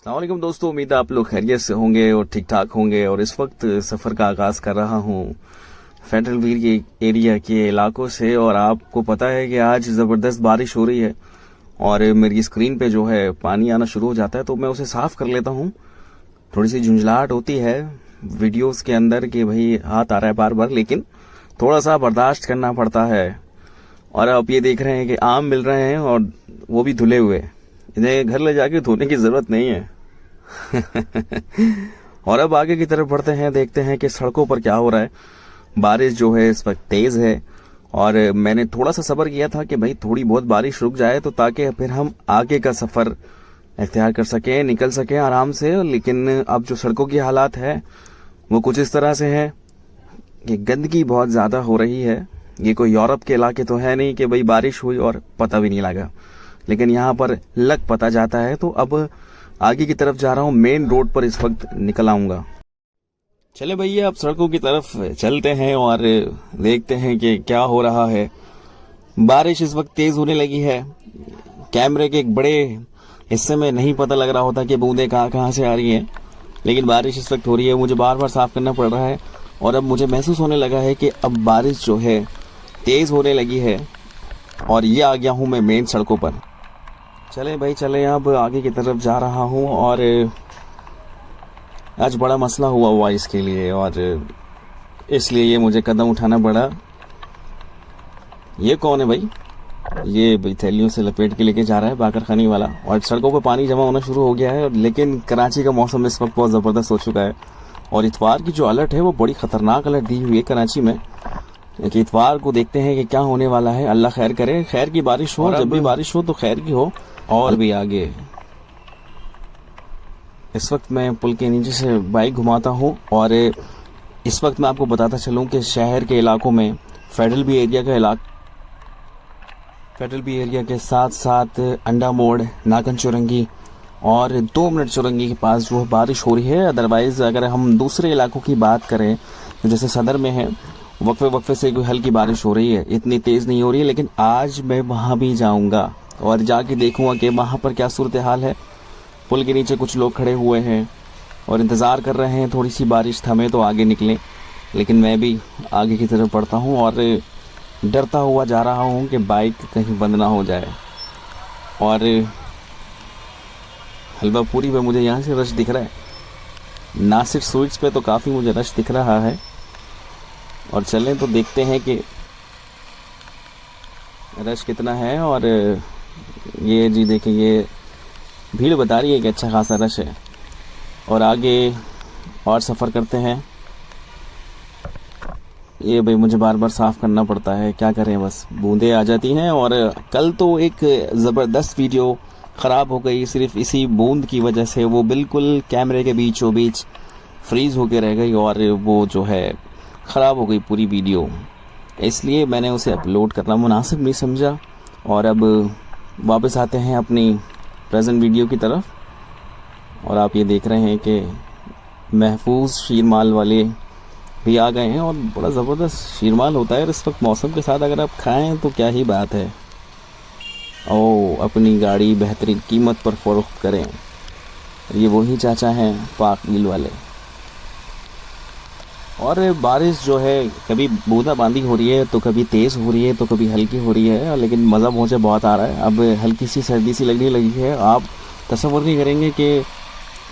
अस्सलामुअलैकुम दोस्तों, उम्मीद है आप लोग खैरियत से होंगे और ठीक ठाक होंगे। और इस वक्त सफ़र का आगाज़ कर रहा हूँ फेडरल व्हील के एरिया के इलाकों से। और आपको पता है कि आज ज़बरदस्त बारिश हो रही है और मेरी स्क्रीन पे जो है पानी आना शुरू हो जाता है, तो मैं उसे साफ़ कर लेता हूँ। थोड़ी सी झुंझलाहट होती है वीडियोस के अंदर कि भाई हाथ आ रहा है बार बार, लेकिन थोड़ा सा बर्दाश्त करना पड़ता है। और आप ये देख रहे हैं कि आम मिल रहे हैं और वो भी धुले हुए, इन्हें घर ले जाके धोने की ज़रूरत नहीं है। और अब आगे की तरफ बढ़ते हैं, देखते हैं कि सड़कों पर क्या हो रहा है। बारिश जो है इस वक्त तेज है और मैंने थोड़ा सा सब्र किया था कि भाई थोड़ी बहुत बारिश रुक जाए तो ताकि फिर हम आगे का सफर इख्तियार कर सकें, निकल सकें आराम से। लेकिन अब जो सड़कों की हालात है वो कुछ इस तरह से है कि गंदगी बहुत ज्यादा हो रही है। ये कोई यूरोप के इलाके तो है नहीं कि भाई बारिश हुई और पता भी नहीं लगा, लेकिन यहाँ पर लग पता जाता है। तो अब आगे की तरफ जा रहा हूँ, मेन रोड पर इस वक्त निकल आऊंगा। चले भैया अब सड़कों की तरफ चलते हैं और देखते हैं कि क्या हो रहा है। बारिश इस वक्त तेज होने लगी है। कैमरे के एक बड़े हिस्से में नहीं पता लग रहा होता कि बूंदें कहाँ से आ रही हैं, लेकिन बारिश इस वक्त हो रही है। मुझे बार बार साफ करना पड़ रहा है और अब मुझे महसूस होने लगा है कि अब बारिश जो है तेज होने लगी है और ये आ गया हूँ मैं मेन सड़कों पर। चले भाई चले, अब आगे की तरफ जा रहा हूँ और आज बड़ा मसला हुआ इसके लिए और इसलिए ये मुझे कदम उठाना पड़ा। ये कौन है भाई? ये भाई थैलियों से लपेट के लेके जा रहा है बाकरखानी वाला। और सड़कों पर पानी जमा होना शुरू हो गया है, लेकिन कराची का मौसम इस वक्त बहुत ज़बरदस्त हो चुका है। और इतवार की जो अलर्ट है वो बड़ी ख़तरनाक अलर्ट दी हुई है कराची में कि इतवार को देखते हैं कि क्या होने वाला है। अल्लाह खैर करे, खैर की बारिश हो, जब भी बारिश हो तो खैर की हो। और भी आगे इस वक्त मैं पुल के नीचे से बाइक घुमाता हूँ और इस वक्त मैं आपको बताता चलूँ कि शहर के इलाकों में फेडरल बी एरिया के साथ साथ अंडा मोड़, नागन चौरंगी और 2 मिनट चौरंगी के पास जो बारिश हो रही है। अदरवाइज अगर हम दूसरे इलाकों की बात करें तो जैसे सदर में है, वक्फे से कोई हल्की बारिश हो रही है, इतनी तेज़ नहीं हो रही है। लेकिन आज मैं वहाँ भी जाऊँगा और जाके देखूँगा कि वहाँ पर क्या सूरत हाल है। पुल के नीचे कुछ लोग खड़े हुए हैं और इंतज़ार कर रहे हैं थोड़ी सी बारिश थमे तो आगे निकलें, लेकिन मैं भी आगे की तरफ बढ़ता हूँ और डरता हुआ जा रहा हूँ कि बाइक कहीं बंद ना हो जाए। और हलवा पूरी पे मुझे यहाँ से रश दिख रहा है, नासिर स्वीट्स पे तो काफ़ी मुझे रश दिख रहा है। और चलें तो देखते हैं कि रश कितना है। और ये जी देखें, ये भीड़ बता रही है कि अच्छा खासा रश है। और आगे और सफ़र करते हैं। ये भाई मुझे बार बार साफ़ करना पड़ता है, क्या करें, बस बूंदें आ जाती हैं। और कल तो एक ज़बरदस्त वीडियो ख़राब हो गई सिर्फ इसी बूंद की वजह से। वो बिल्कुल कैमरे के बीचों बीच फ्रीज़ होके रह गई और वो जो है ख़राब हो गई पूरी वीडियो, इसलिए मैंने उसे अपलोड करना मुनासिब नहीं समझा। और अब वापस आते हैं अपनी प्रेजेंट वीडियो की तरफ। और आप ये देख रहे हैं कि महफूज शीरमाल वाले भी आ गए हैं और बड़ा ज़बरदस्त शीरमाल होता है इस वक्त मौसम के साथ। अगर आप खाएं तो क्या ही बात है। ओ, अपनी गाड़ी बेहतरीन कीमत पर फ़रोख्त करें। ये वही चाचा हैं पाक व्हील वाले। और बारिश जो है कभी बूंदाबांदी हो रही है तो कभी तेज़ हो रही है तो कभी हल्की हो रही है, लेकिन मज़ा मुझे बहुत आ रहा है। अब हल्की सी सर्दी सी लगने लगी है। आप तसव्वुर नहीं करेंगे कि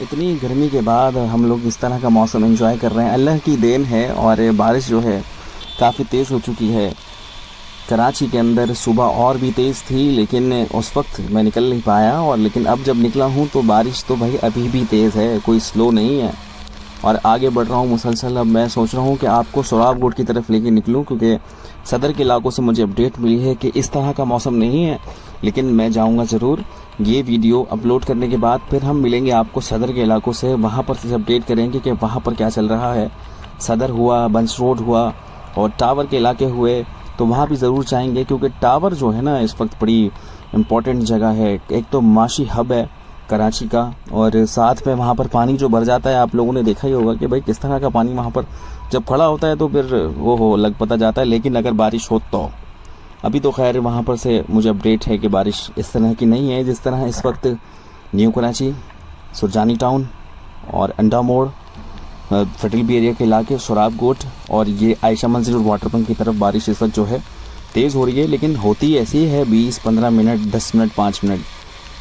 इतनी गर्मी के बाद हम लोग इस तरह का मौसम एंजॉय कर रहे हैं। अल्लाह की देन है। और बारिश जो है काफ़ी तेज़ हो चुकी है कराची के अंदर। सुबह और भी तेज़ थी, लेकिन उस वक्त मैं निकल नहीं पाया। और लेकिन अब जब निकला हूँ तो बारिश तो भाई अभी भी तेज़ है, कोई स्लो नहीं है। और आगे बढ़ रहा हूँ मुसलसल। अब मैं सोच रहा हूँ कि आपको सोराब रोड की तरफ लेके निकलूँ, क्योंकि सदर के इलाकों से मुझे अपडेट मिली है कि इस तरह का मौसम नहीं है। लेकिन मैं जाऊँगा ज़रूर। ये वीडियो अपलोड करने के बाद फिर हम मिलेंगे आपको सदर के इलाकों से, वहाँ पर से अपडेट करेंगे कि वहाँ पर क्या चल रहा है। सदर हुआ, बंस रोड हुआ और टावर के इलाके हुए तो वहाँ भी ज़रूर जाएंगे, क्योंकि टावर जो है ना इस वक्त बड़ी इम्पोर्टेंट जगह है। एक तो माशी हब है कराची का, और साथ में वहाँ पर पानी जो भर जाता है, आप लोगों ने देखा ही होगा कि भाई किस तरह का पानी वहाँ पर जब खड़ा होता है तो फिर वो हो लग पता जाता है। लेकिन अगर बारिश हो तो अभी तो खैर वहाँ पर से मुझे अपडेट है कि बारिश इस तरह की नहीं है जिस तरह इस वक्त न्यू कराची सुरजानी टाउन और अंडा मोड़, फटेलबी एरिया के इलाके, सोराब गोट और ये आयशा मंजिल और वाटर पंप की तरफ बारिश इस वक्त जो है तेज़ हो रही है, लेकिन होती ऐसी है 20-15 मिनट, 10 मिनट, 5 मिनट।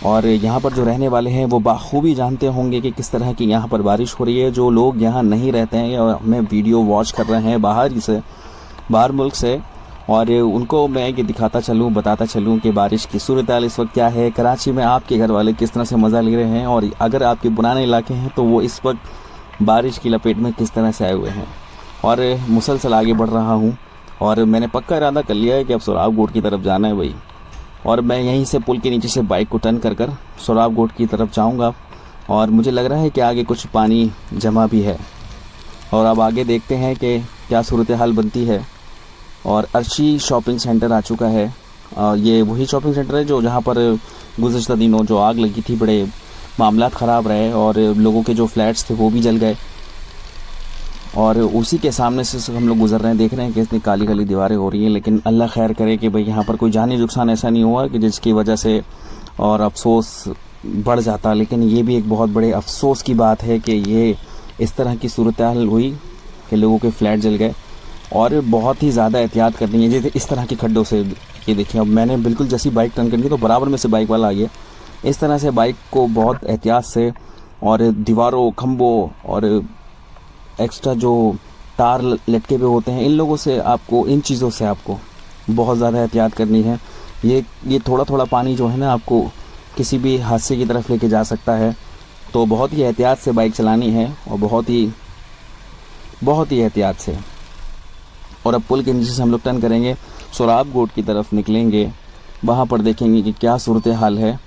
और यहाँ पर जो रहने वाले हैं वो बाखूबी जानते होंगे कि किस तरह की यहाँ पर बारिश हो रही है। जो लोग यहाँ नहीं रहते हैं या हमें वीडियो वॉच कर रहे हैं बाहर मुल्क से, और उनको मैं ये दिखाता चलूँ, बताता चलूँ कि बारिश की सूरत हाल इस वक्त क्या है, कराची में आपके घर वाले किस तरह से मज़ा ले रहे हैं, और अगर आपके पुराने इलाके हैं तो वो इस वक्त बारिश की लपेट में किस तरह से आए हुए हैं। और मुसलसल आगे बढ़ रहा हूँ और मैंने पक्का इरादा कर लिया है कि अब सोराब गोट की तरफ जाना है भाई। और मैं यहीं से पुल के नीचे से बाइक को टर्न कर सोराब गोट की तरफ जाऊँगा, और मुझे लग रहा है कि आगे कुछ पानी जमा भी है। और अब आगे देखते हैं कि क्या सूरत हाल बनती है। और अर्शी शॉपिंग सेंटर आ चुका है। ये वही शॉपिंग सेंटर है जो जहाँ पर गुज़श्ता दिनों जो आग लगी थी, बड़े मामलात ख़राब रहे और लोगों के जो फ्लैट्स थे वो भी जल गए, और उसी के सामने से हम लोग गुजर रहे हैं। देख रहे हैं कि इतनी काली काली दीवारें हो रही हैं, लेकिन अल्लाह खैर करे कि भाई यहाँ पर कोई जानी नुकसान ऐसा नहीं हुआ कि जिसकी वजह से और अफसोस बढ़ जाता। लेकिन ये भी एक बहुत बड़े अफसोस की बात है कि ये इस तरह की सूरत हाल हुई कि लोगों के फ्लैट जल गए, और बहुत ही ज़्यादा एहतियात करनी है जैसे इस तरह के खड्डों से। ये देखिए, अब मैंने बिल्कुल जैसी बाइक टर्न करनी तो बराबर में से बाइक वाला आ गया। इस तरह से बाइक को बहुत एहतियात से, और दीवारों, खंभों और एक्स्ट्रा जो तार लटके हुए होते हैं, इन लोगों से आपको, इन चीज़ों से आपको बहुत ज़्यादा एहतियात करनी है। ये थोड़ा थोड़ा पानी जो है ना, आपको किसी भी हादसे की तरफ लेके जा सकता है। तो बहुत ही एहतियात से बाइक चलानी है, और बहुत ही एहतियात से। और अब पुल के नीचे से हम लोग टर्न करेंगे, सोराब गोट की तरफ निकलेंगे, वहाँ पर देखेंगे कि क्या सूरत हाल है।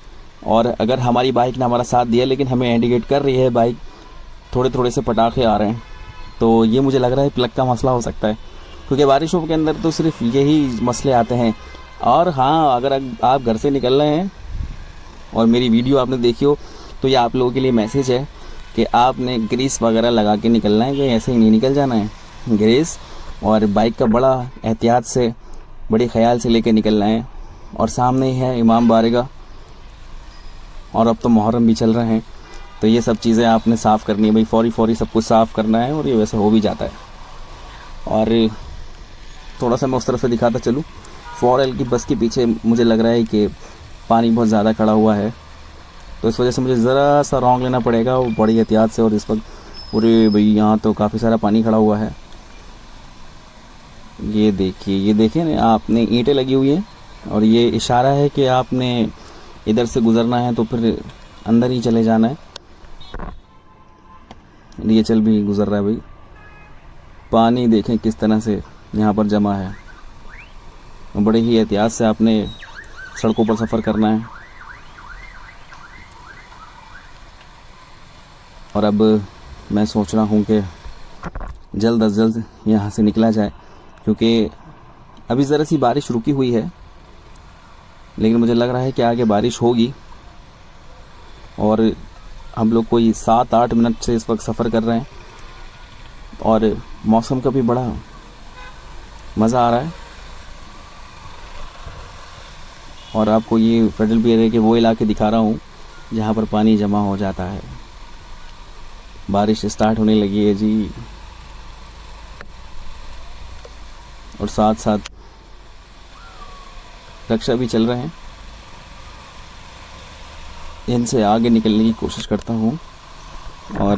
और अगर हमारी बाइक ने हमारा साथ दिया, लेकिन हमें इंडिकेट कर रही है बाइक, थोड़े थोड़े से पटाखे आ रहे हैं, तो ये मुझे लग रहा है प्लग का मसला हो सकता है, क्योंकि बारिशों के अंदर तो सिर्फ यही मसले आते हैं। और हाँ, अगर आप घर से निकल रहे हैं और मेरी वीडियो आपने देखी हो, तो ये आप लोगों के लिए मैसेज है कि आपने ग्रीस वगैरह लगा के निकलना है, कि ऐसे ही नहीं निकल जाना है। ग्रीस और बाइक का बड़ा एहतियात से, बड़े ख्याल से लेकर निकलना है। और सामने ही है इमाम बारगाह, और अब तो मुहर्रम भी चल रहे हैं, तो ये सब चीज़ें आपने साफ़ करनी है भाई, फौरी सब कुछ साफ़ करना है, और ये वैसे हो भी जाता है। और थोड़ा सा मैं उस तरफ से दिखाता चलूँ, 4L की बस के पीछे मुझे लग रहा है कि पानी बहुत ज़्यादा खड़ा हुआ है, तो इस वजह से मुझे ज़रा सा रॉन्ग लेना पड़ेगा, वो बड़ी एहतियात से। और इस वक्त पूरे भाई यहाँ तो काफ़ी सारा पानी खड़ा हुआ है। ये देखिए ना, आपने ईंटें लगी हुई हैं, और ये इशारा है कि आपने इधर से गुज़रना है तो फिर अंदर ही चले जाना है। ये चल भी गुज़र रहा है भाई। पानी देखें किस तरह से यहाँ पर जमा है, बड़े ही एहतियात से आपने सड़कों पर सफ़र करना है। और अब मैं सोच रहा हूँ कि जल्द अज जल्द यहाँ से निकला जाए, क्योंकि अभी ज़रा सी बारिश रुकी हुई है, लेकिन मुझे लग रहा है कि आगे बारिश होगी। और हम लोग कोई 7-8 मिनट से इस वक्त सफ़र कर रहे हैं, और मौसम का भी बड़ा मज़ा आ रहा है। और आपको ये फटेलबी एरिया के वो इलाके दिखा रहा हूँ जहाँ पर पानी जमा हो जाता है। बारिश स्टार्ट होने लगी है जी, और साथ साथ रक्षा भी चल रहे हैं। इनसे आगे निकलने की कोशिश करता हूँ, और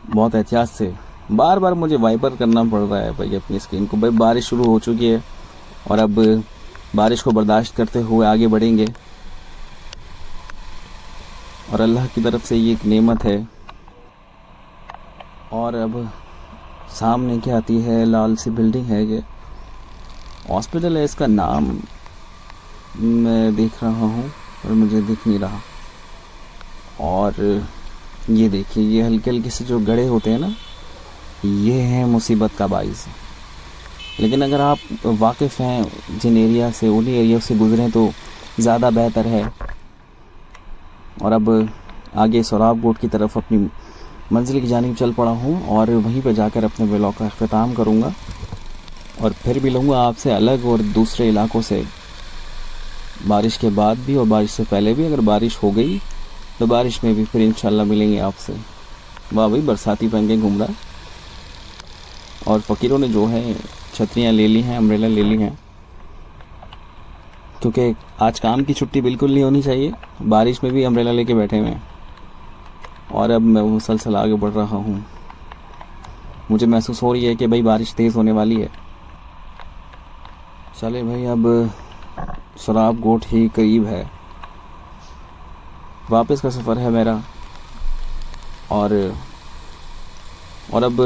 बहुत एहतियात से बार बार मुझे वाइपर करना पड़ रहा है भाई अपनी स्क्रीन को। भाई बारिश शुरू हो चुकी है, और अब बारिश को बर्दाश्त करते हुए आगे बढ़ेंगे। और अल्लाह की तरफ से ये एक नेमत है। और अब सामने क्या आती है, लाल सी बिल्डिंग है, ये हॉस्पिटल है, इसका नाम मैं देख रहा हूँ और मुझे दिख नहीं रहा। और ये देखिए, ये हल्के हल्के से जो गड्ढे होते हैं ना, ये हैं मुसीबत का बाइस। लेकिन अगर आप वाकिफ़ हैं जिन एरिया से, उन्हीं एरिया से गुजरें तो ज़्यादा बेहतर है। और अब आगे सोराब गोट की तरफ अपनी मंजिल की जानिब चल पड़ा हूँ, और वहीं पर जाकर अपने व्लॉग का अख्ताम करूँगा। और फिर भी लूँगा आपसे अलग और दूसरे इलाकों से, बारिश के बाद भी और बारिश से पहले भी। अगर बारिश हो गई तो बारिश में भी फिर इंशाल्लाह मिलेंगे आपसे। वाह भाई, बरसाती पहन के घूम रहा है। और फ़कीरों ने जो है छतरियाँ ले ली हैं, अम्ब्रेला ले ली हैं, क्योंकि आज काम की छुट्टी बिल्कुल नहीं होनी चाहिए। बारिश में भी अम्ब्रेला लेके बैठे हुए हैं। और अब मैं मुसलसल आगे बढ़ रहा हूँ। मुझे महसूस हो रही है कि भाई बारिश तेज़ होने वाली है। चले भाई, अब सराब गोट ही करीब है। वापस का सफ़र है मेरा। और अब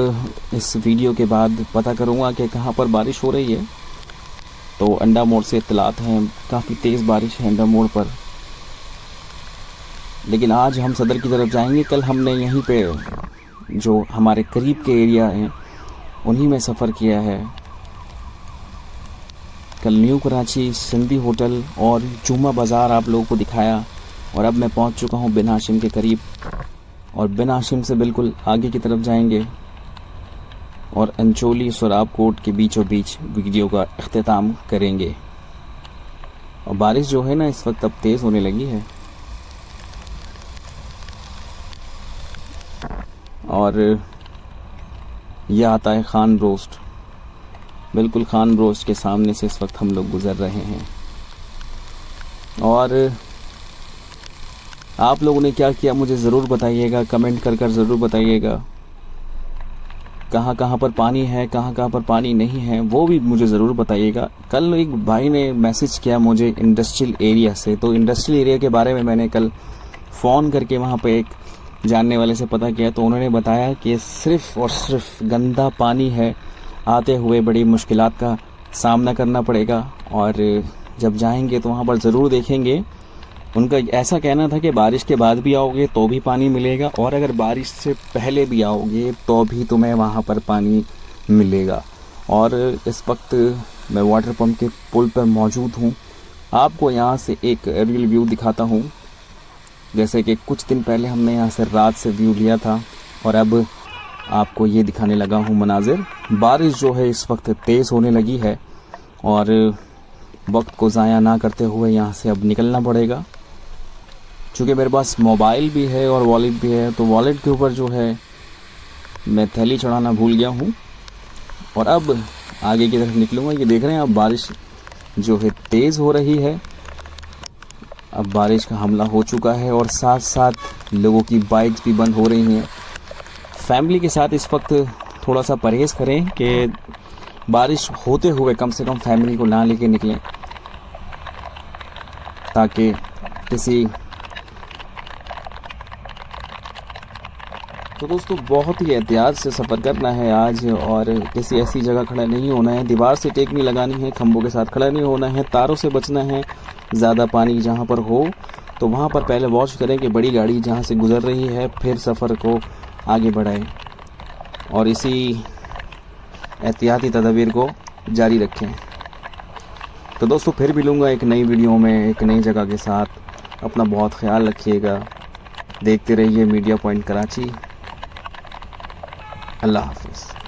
इस वीडियो के बाद पता करूँगा कि कहाँ पर बारिश हो रही है। तो अंडा मोड़ से इत्तलात हैं, काफ़ी तेज़ बारिश है अंडा मोड़ पर। लेकिन आज हम सदर की तरफ जाएंगे। कल हमने यहीं पे जो हमारे करीब के एरिया हैं उन्हीं में सफ़र किया है। कल न्यू कराची, सिंधी होटल और जुम्मा बाज़ार आप लोगों को दिखाया। और अब मैं पहुंच चुका हूं बिन हाशिम के करीब। और बिन हाशिम से बिल्कुल आगे की तरफ जाएंगे और अंचोली सराब कोट के बीचों बीच वीडियो का अख्तिताम करेंगे। और बारिश जो है ना इस वक्त अब तेज़ होने लगी है। और यह आता है खान रोस्ट। बिल्कुल खान रोस्ट के सामने से इस वक्त हम लोग गुजर रहे हैं। और आप लोगों ने क्या किया मुझे ज़रूर बताइएगा, कमेंट कर कर ज़रूर बताइएगा। कहाँ कहाँ पर पानी है, कहाँ कहाँ पर पानी नहीं है, वो भी मुझे ज़रूर बताइएगा। कल एक भाई ने मैसेज किया मुझे इंडस्ट्रियल एरिया से। तो इंडस्ट्रियल एरिया के बारे में मैंने कल फ़ोन करके वहाँ पे एक जानने वाले से पता किया। तो उन्होंने बताया कि सिर्फ़ और सिर्फ गंदा पानी है। आते हुए बड़ी मुश्किलात का सामना करना पड़ेगा। और जब जाएंगे तो वहाँ पर ज़रूर देखेंगे। उनका ऐसा कहना था कि बारिश के बाद भी आओगे तो भी पानी मिलेगा, और अगर बारिश से पहले भी आओगे तो भी तुम्हें वहाँ पर पानी मिलेगा। और इस वक्त मैं वाटर पंप के पुल पर मौजूद हूँ। आपको यहाँ से एक एरियल व्यू दिखाता हूँ। जैसे कि कुछ दिन पहले हमने यहाँ से रात से व्यू लिया था, और अब आपको ये दिखाने लगा हूँ मनाजिर। बारिश जो है इस वक्त तेज़ होने लगी है, और वक्त को ज़ाया ना करते हुए यहाँ से अब निकलना पड़ेगा। चूँकि मेरे पास मोबाइल भी है और वॉलेट भी है, तो वॉलेट के ऊपर जो है मैं थैली चढ़ाना भूल गया हूँ। और अब आगे की तरफ निकलूँगा। ये देख रहे हैं अब बारिश जो है तेज़ हो रही है। अब बारिश का हमला हो चुका है, और साथ साथ लोगों की बाइक्स भी बंद हो रही हैं। फैमिली के साथ इस वक्त थोड़ा सा परहेज़ करें कि बारिश होते हुए कम से कम फैमिली को ना लेके निकलें, ताकि किसी। तो दोस्तों बहुत ही एहतियात से सफ़र करना है आज, और किसी ऐसी जगह खड़ा नहीं होना है। दीवार से टेक नहीं लगानी है, खंभों के साथ खड़ा नहीं होना है, तारों से बचना है। ज़्यादा पानी जहाँ पर हो तो वहाँ पर पहले वॉच करें कि बड़ी गाड़ी जहाँ से गुज़र रही है, फिर सफ़र को आगे बढ़ाएं। और इसी एहतियाती तदबीर को जारी रखें। तो दोस्तों फिर मिलूँगा एक नई वीडियो में एक नई जगह के साथ। अपना बहुत ख्याल रखिएगा। देखते रहिए मीडिया पॉइंट कराची। अल्लाह हाफिज़।